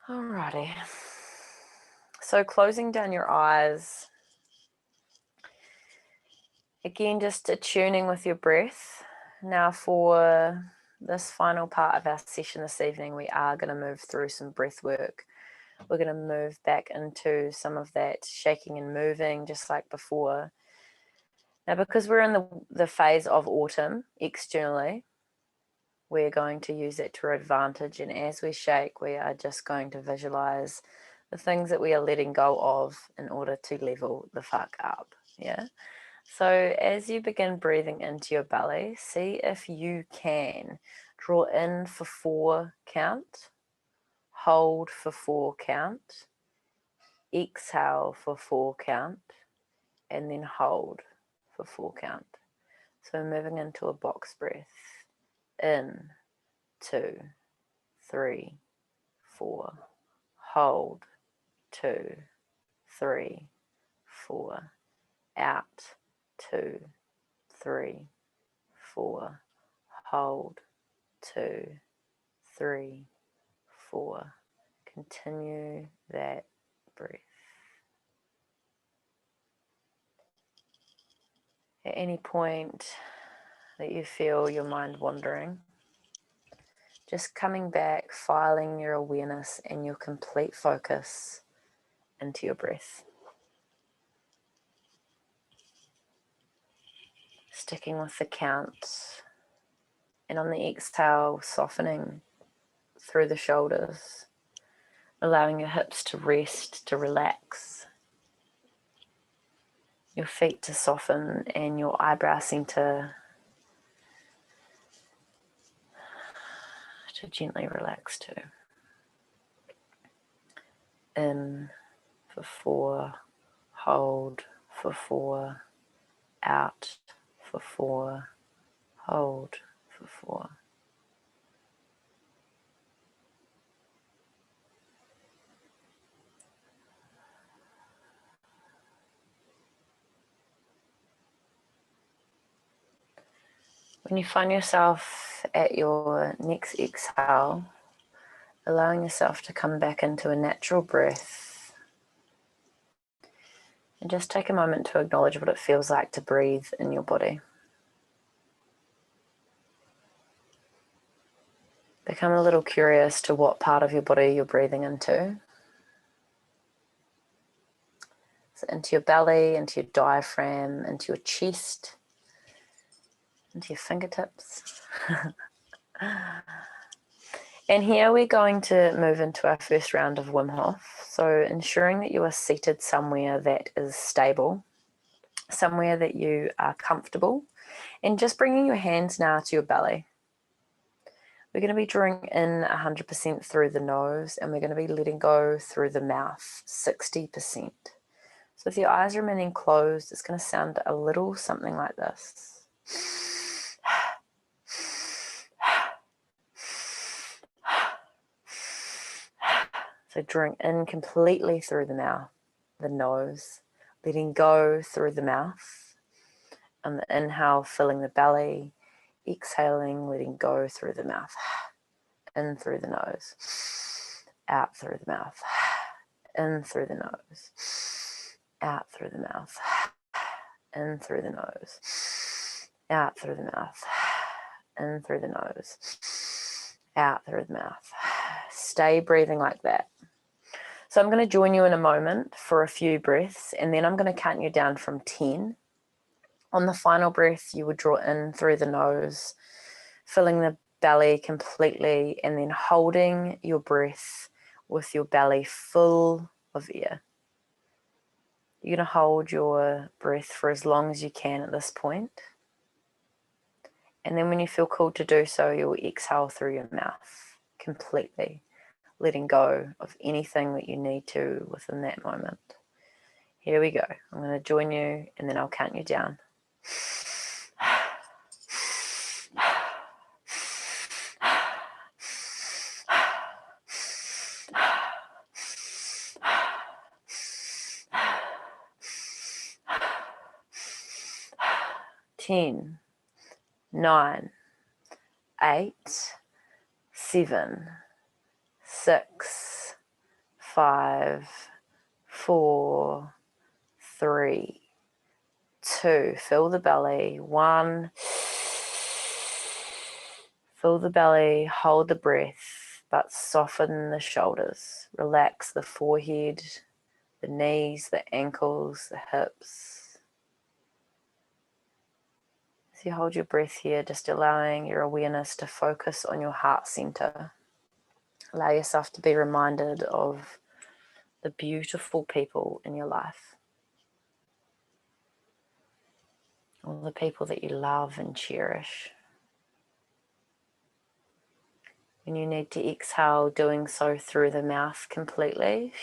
Alrighty. So closing down your eyes. Again, just attuning with your breath. Now for this final part of our session this evening, we are going to move through some breath work. We're going to move back into some of that shaking and moving, just like before. Now, because we're in the phase of autumn externally, we're going to use it to our advantage. And as we shake, we are just going to visualize the things that we are letting go of in order to level the fuck up. Yeah. So as you begin breathing into your belly, see if you can draw in for 4 count, hold for 4 count, exhale for 4 count, and then hold for 4 count. So moving into a box breath. In, 2, 3, 4. Hold, 2, 3, 4. Out, 2, 3, 4. Hold, 2, 3, 4. Continue that breath. At any point that you feel your mind wandering, just coming back, filing your awareness and your complete focus into your breath. Sticking with the count, and on the exhale, softening through the shoulders, allowing your hips to rest, to relax, your feet to soften, and your eyebrow center to gently relax too. In for 4, hold for 4, out for 4, hold for 4. When you find yourself at your next exhale, allowing yourself to come back into a natural breath, and just take a moment to acknowledge what it feels like to breathe in your body. Become a little curious to what part of your body you're breathing into. So into your belly, into your diaphragm, into your chest, into your fingertips. And here we're going to move into our first round of Wim Hof. So ensuring that you are seated somewhere that is stable, somewhere that you are comfortable, and just bringing your hands now to your belly. We're going to be drawing in 100% through the nose, and we're going to be letting go through the mouth 60%. So if your eyes are remaining closed, it's going to sound a little something like this. So drawing in completely through the mouth, the nose, letting go through the mouth. On the inhale, filling the belly, exhaling, letting go through the mouth. In through the nose, out through the mouth, in through the nose, out through the mouth, in through the nose, out through the mouth, in through the nose, out through the mouth. Stay breathing like that. So I'm going to join you in a moment for a few breaths, and then I'm going to count you down from 10. On the final breath, you would draw in through the nose, filling the belly completely, and then holding your breath with your belly full of air. You're going to hold your breath for as long as you can at this point. And then when you feel called to do so, you'll exhale through your mouth completely, letting go of anything that you need to within that moment. Here we go. I'm going to join you, and then I'll count you down. 10, 9, 8, 7, 6, 5, 4, 3, 2. Fill the belly. 1. Fill the belly, hold the breath, but soften the shoulders. Relax the forehead, the knees, the ankles, the hips. As you hold your breath here, just allowing your awareness to focus on your heart center. Allow yourself to be reminded of the beautiful people in your life. All the people that you love and cherish. When you need to exhale, doing so through the mouth completely.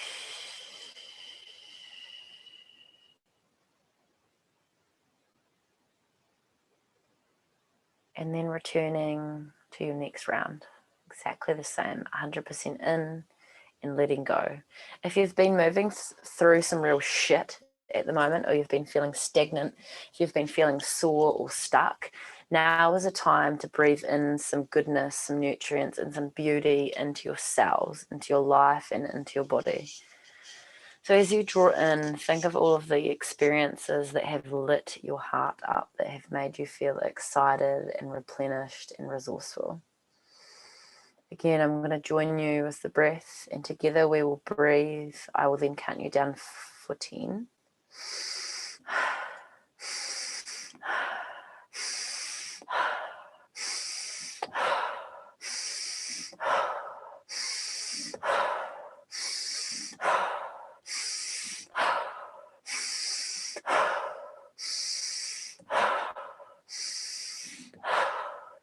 And then returning to your next round. Exactly the same, 100% in and letting go. If you've been moving through some real shit at the moment, or you've been feeling stagnant, if you've been feeling sore or stuck, now is a time to breathe in some goodness, some nutrients, and some beauty into your cells, into your life, and into your body. So as you draw in, think of all of the experiences that have lit your heart up, that have made you feel excited and replenished and resourceful. Again, I'm going to join you with the breath, and together we will breathe. I will then count you down for 10.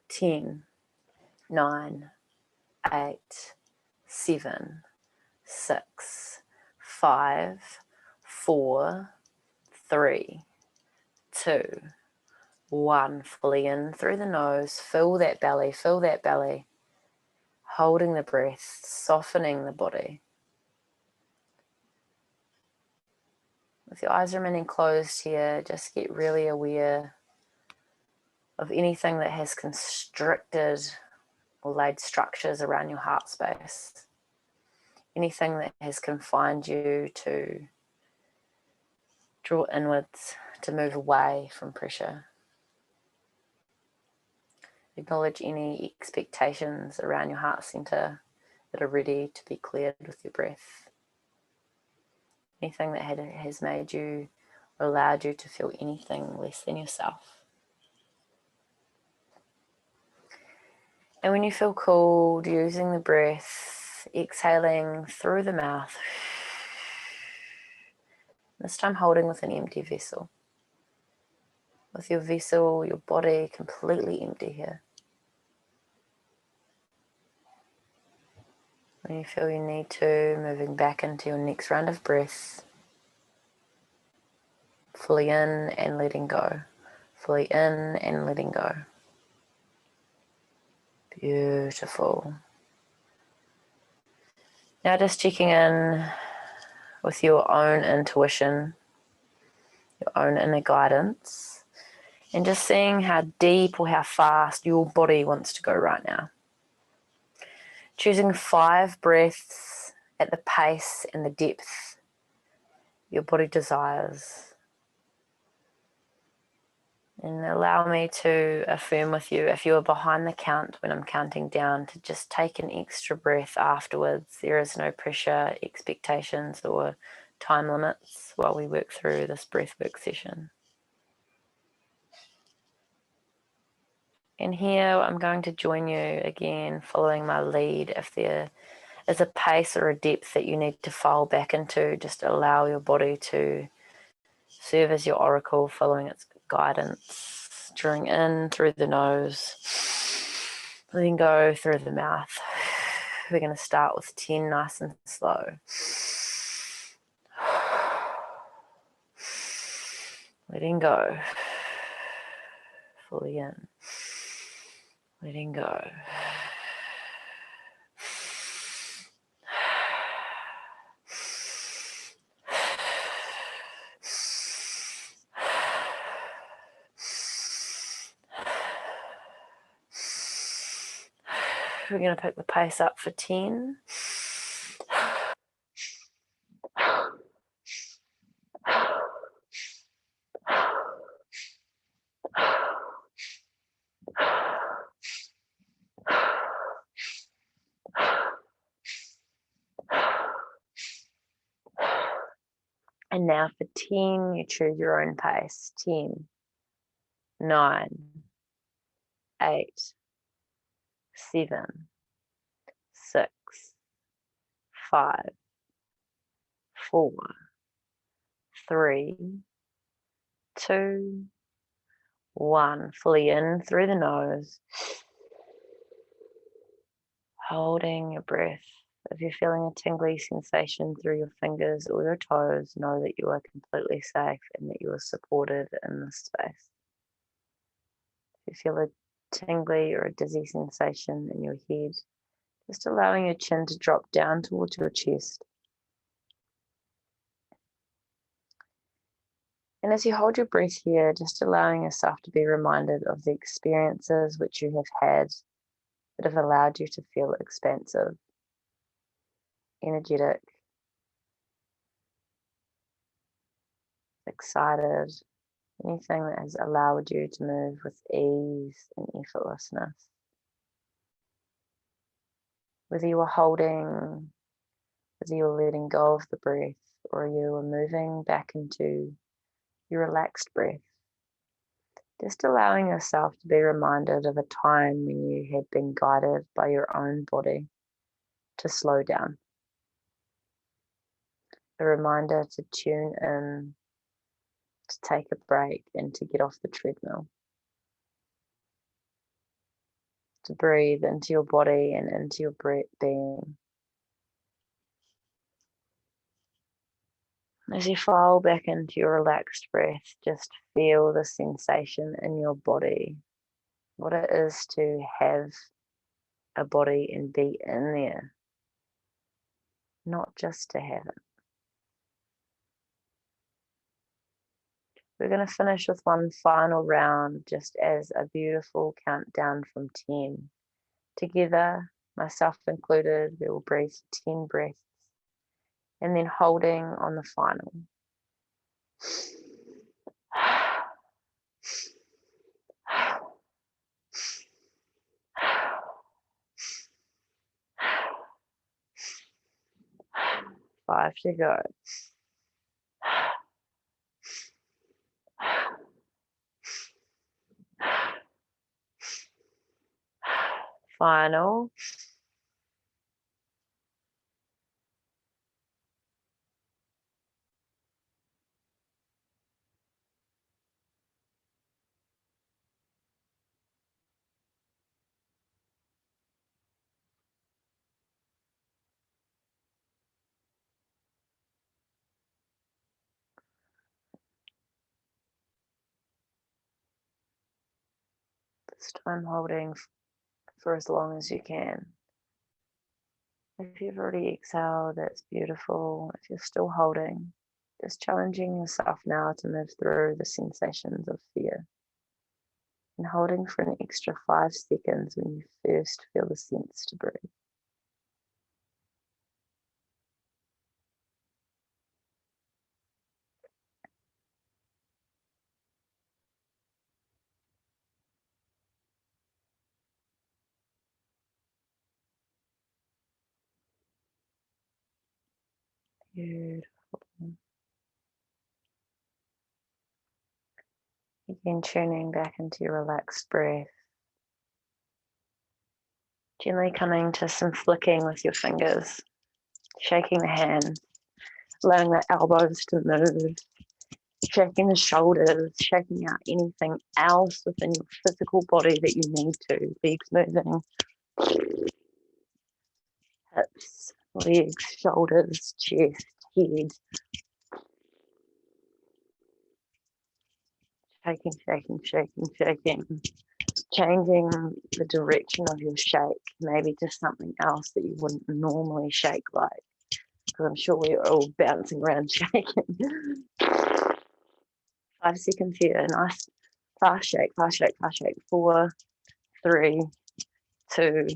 10, 9, 8, 7, 6, 5, 4, 3, 2, 1. Fully in through the nose. Fill that belly, holding the breath, softening the body. With your eyes remaining closed here, just get really aware of anything that has constricted or laid structures around your heart space. Anything that has confined you to draw inwards, to move away from pressure. Acknowledge any expectations around your heart center that are ready to be cleared with your breath. Anything that has made you or allowed you to feel anything less than yourself. And when you feel cooled, using the breath, exhaling through the mouth. This time holding with an empty vessel. With your vessel, your body completely empty here. When you feel you need to, moving back into your next round of breath. Fully in and letting go. Fully in and letting go. Beautiful. Now just checking in with your own intuition, your own inner guidance, and just seeing how deep or how fast your body wants to go right now. Choosing 5 breaths at the pace and the depth your body desires. And allow me to affirm with you, if you are behind the count when I'm counting down, to just take an extra breath afterwards. There is no pressure, expectations, or time limits while we work through this breathwork session. And here I'm going to join you again, following my lead. If there is a pace or a depth that you need to fall back into, just allow your body to serve as your oracle, following its guidance. Drawing in through the nose, letting go through the mouth. We're going to start with 10, nice and slow. Letting go. Fully in. Letting go. We're going to pick the pace up for 10. And now for 10, you choose your own pace. 10, 9, 8, 7, 6, 5, 4, 3, 2, 1. Fully in through the nose. Holding your breath. If you're feeling a tingly sensation through your fingers or your toes, know that you are completely safe and that you are supported in this space. If you feel a tingly or a dizzy sensation in your head, just allowing your chin to drop down towards your chest. And as you hold your breath here, just allowing yourself to be reminded of the experiences which you have had that have allowed you to feel expansive, energetic, excited, anything that has allowed you to move with ease and effortlessness. Whether you are holding, whether you are letting go of the breath, or you are moving back into your relaxed breath, just allowing yourself to be reminded of a time when you had been guided by your own body to slow down. A reminder to tune in, to take a break, and to get off the treadmill. To breathe into your body and into your being. As you fall back into your relaxed breath, just feel the sensation in your body, what it is to have a body and be in there, not just to have it. We're going to finish with one final round, just as a beautiful countdown from 10. Together, myself included, we will breathe 10 breaths, and then holding on the final. 5 to go. final. This time holding for as long as you can. If you've already exhaled, that's beautiful. If you're still holding, just challenging yourself now to move through the sensations of fear. And holding for an extra 5 seconds when you first feel the sense to breathe. Beautiful. Again, tuning back into your relaxed breath. Gently coming to some flicking with your fingers, shaking the hands, allowing the elbows to move, shaking the shoulders, shaking out anything else within your physical body that you need to. Legs moving, hips, legs, shoulders, chest, head. Shaking, shaking, shaking, shaking. Changing the direction of your shake, maybe to something else that you wouldn't normally shake like. Because I'm sure we're all bouncing around shaking. 5 seconds here, nice fast shake, fast shake, fast shake. 4, 3, 2,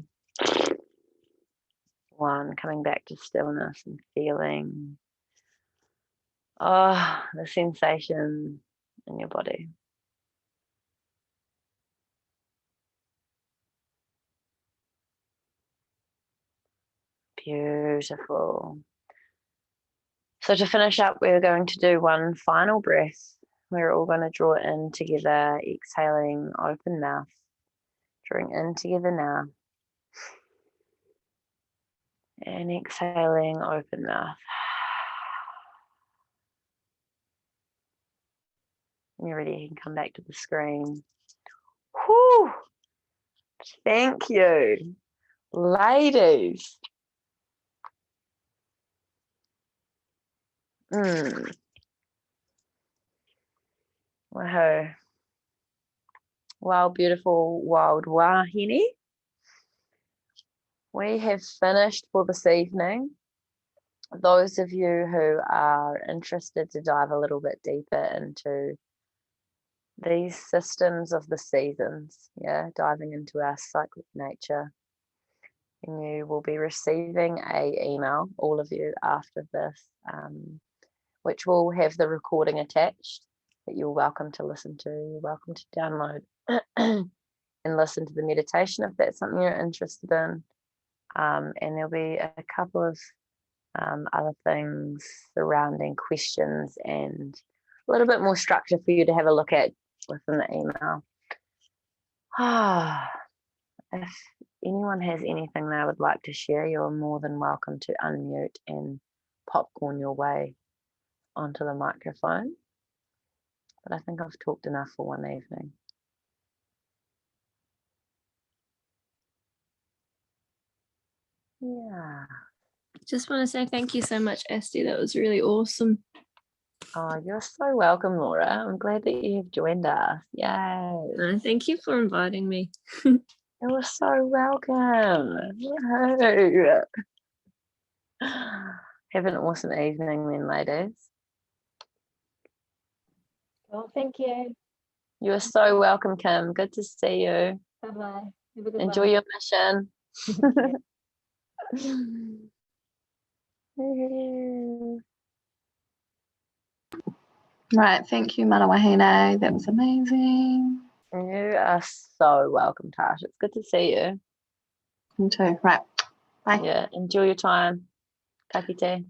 1. Coming back to stillness and feeling the sensation in your body. Beautiful. So to finish up, we're going to do one final breath. We're all going to draw in together, exhaling open mouth. Drawing in together now. And exhaling open mouth. When you're ready, you can come back to the screen. Whew. Thank you, ladies. Wow. Wow, beautiful wild wahine. We have finished for this evening. Those of you who are interested to dive a little bit deeper into these systems of the seasons, diving into our cyclic nature, and you will be receiving an email, all of you, after this, which will have the recording attached that you're welcome to listen to. You're welcome to download and listen to the meditation if that's something you're interested in. And there'll be a couple of other things surrounding questions and a little bit more structure for you to have a look at within the email. If anyone has anything they would like to share, you're more than welcome to unmute and popcorn your way onto the microphone. But I think I've talked enough for one evening. Yeah. Just want to say thank you so much, Esty. That was really awesome. Oh, you're so welcome, Laura. I'm glad that you have joined us. Yay. Thank you for inviting me. You're so welcome. Yay. Have an awesome evening then, ladies. Well, thank you. You're so welcome, Kim. Good to see you. Bye-bye. Have a good Enjoy your mission. Right, thank you, Mana Wahine. That was amazing. You are so welcome, Tash. It's good to see you. You too. Right, bye. Yeah, enjoy your time. Ka kite.